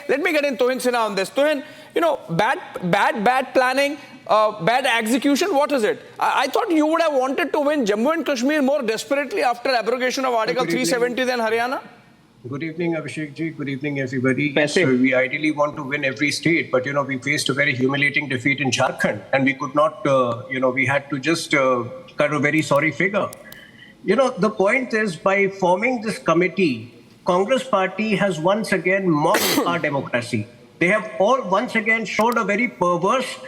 let me get in Tuhin Sinha on this. Tuhin, you know, bad planning, bad execution, what is it? I thought you would have wanted to win Jammu and Kashmir more desperately after abrogation of Article 370 than Haryana? Good evening, Abhishek ji. Good evening, everybody. Yes, so we ideally want to win every state, but, we faced a very humiliating defeat in Jharkhand, and we could not, we had to just cut a very sorry figure. The point is, by forming this committee, Congress party has once again mocked our democracy. They have all once again showed a very perverse,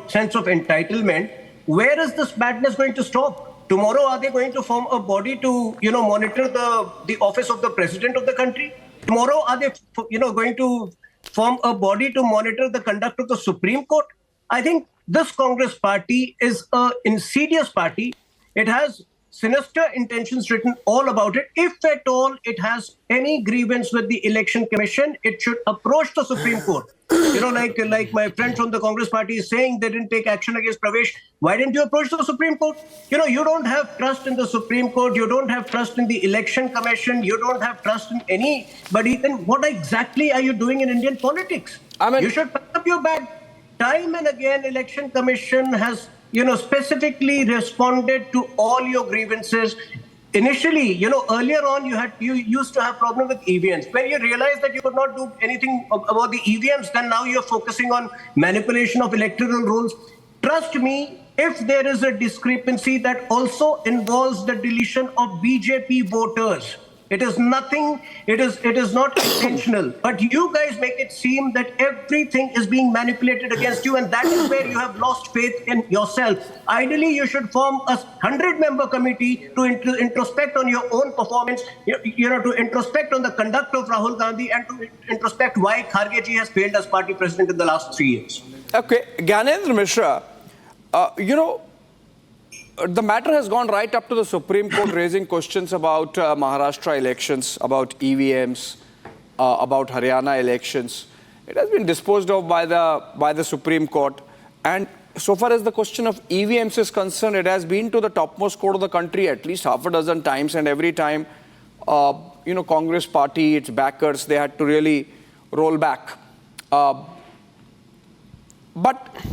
sense of entitlement. Where is this madness going to stop? Tomorrow, are they going to form a body to, monitor the office of the president of the country? Tomorrow, are they, going to form a body to monitor the conduct of the Supreme Court? I think this Congress party is an insidious party. It has sinister intentions written all about it. If at all it has any grievance with the Election Commission, it should approach the Supreme Court. Like my friend from the Congress party is saying they didn't take action against Pravesh. Why didn't you approach the Supreme Court? You don't have trust in the Supreme Court. You don't have trust in the Election Commission. You don't have trust in anybody. Then what exactly are you doing in Indian politics? You should pack up your bag. Time and again, Election Commission has specifically responded to all your grievances. Initially, earlier on, you used to have problem with EVMs. When you realized that you could not do anything about the EVMs, then now you're focusing on manipulation of electoral rolls. Trust me, if there is a discrepancy that also involves the deletion of BJP voters, it is nothing, it is not intentional. But you guys make it seem that everything is being manipulated against you, and that is where you have lost faith in yourself. Ideally, you should form a 100-member committee to introspect on your own performance, to introspect on the conduct of Rahul Gandhi, and to introspect why Kharge ji has failed as party president in the last 3 years. Okay, Gyanendra Mishra, the matter has gone right up to the Supreme Court, raising questions about Maharashtra elections, about EVMs, about Haryana elections. It has been disposed of by the Supreme Court. And so far as the question of EVMs is concerned, it has been to the topmost court of the country at least half a dozen times. And every time, Congress party, its backers, they had to really roll back. But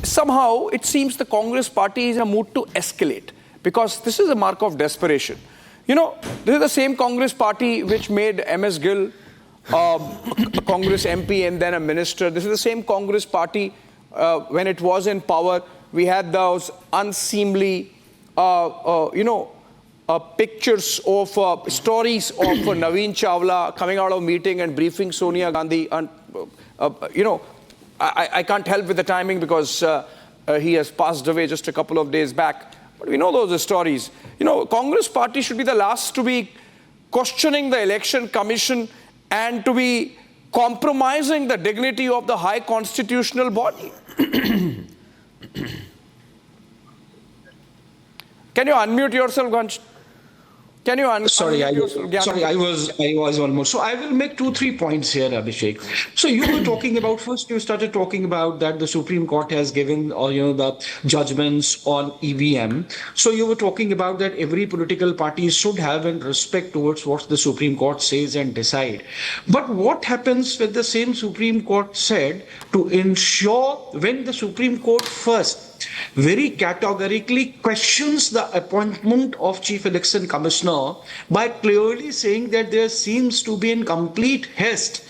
somehow it seems the Congress party is in a mood to escalate, because this is a mark of desperation. This is the same Congress party which made MS Gill a Congress MP and then a minister. This is the same Congress party when it was in power. We had those unseemly, pictures of stories of Naveen Chawla coming out of meeting and briefing Sonia Gandhi. And, I can't help with the timing because he has passed away just a couple of days back. But we know those stories. Congress party should be the last to be questioning the Election Commission and to be compromising the dignity of the high constitutional body. Can you unmute yourself, Gansh? Can you Sorry, I was one more. So I will make 2-3 points here, Abhishek. So you were talking about, first you started talking about that the Supreme Court has given, the judgments on EVM. So you were talking about that every political party should have in respect towards what the Supreme Court says and decide. But what happens when the same Supreme Court said to ensure when the Supreme Court first very categorically questions the appointment of Chief Election Commissioner by clearly saying that there seems to be in complete haste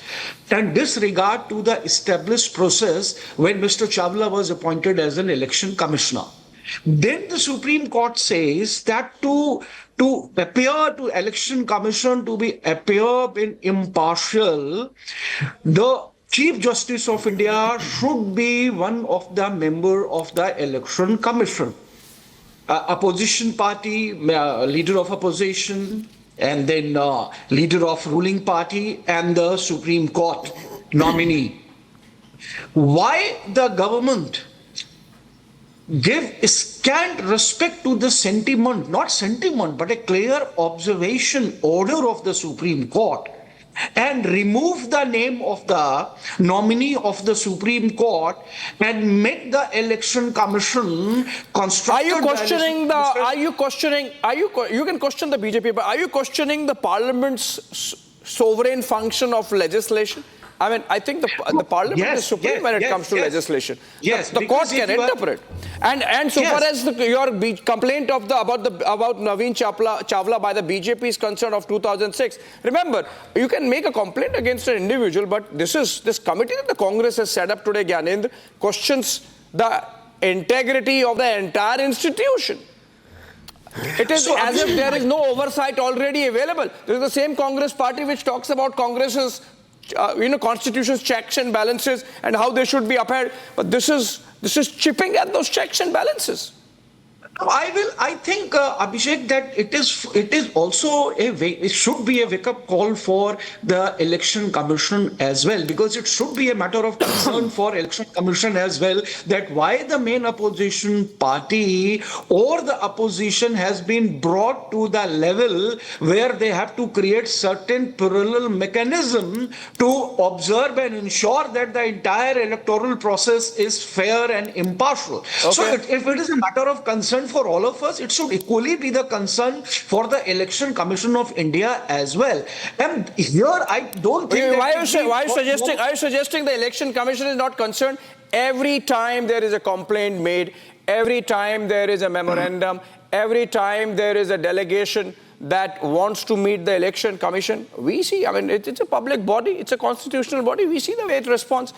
and disregard to the established process when Mr. Chawla was appointed as an election commissioner. Then the Supreme Court says that to appear to Election Commission to be in impartial, the Chief Justice of India should be one of the member of the Election Commission. Opposition party, leader of opposition, and then leader of ruling party and the Supreme Court nominee. Why the government give scant respect to the sentiment, not sentiment, but a clear observation order of the Supreme Court, and remove the name of the nominee of the Supreme Court and make the Election Commission constructed? You can question the BJP, but are you questioning the Parliament's sovereign function of legislation? I mean, I think the parliament is supreme when it comes to legislation. Yes, the court can interpret. And so far as your complaint of about Naveen Chawla by the BJP is concerned of 2006, remember, you can make a complaint against an individual, but this committee that the Congress has set up today, Gyanendra, questions the integrity of the entire institution. It is as if there is no oversight already available. This is the same Congress party which talks about Congress's, Constitution's checks and balances and how they should be upheld. But this is chipping at those checks and balances. I think, Abhishek, that it is also it should be a wake-up call for the Election Commission as well, because it should be a matter of concern for Election Commission as well, that why the main opposition party or the opposition has been brought to the level where they have to create certain parallel mechanism to observe and ensure that the entire electoral process is fair and impartial. Okay. So if it is a matter of concern for all of us, it should equally be the concern for the Election Commission of India as well. And here, I don't think. Why are you suggesting the Election Commission is not concerned? Every time there is a complaint made, every time there is a memorandum, every time there is a delegation that wants to meet the Election Commission, we see, I mean, it's a public body, it's a constitutional body, we see the way it responds.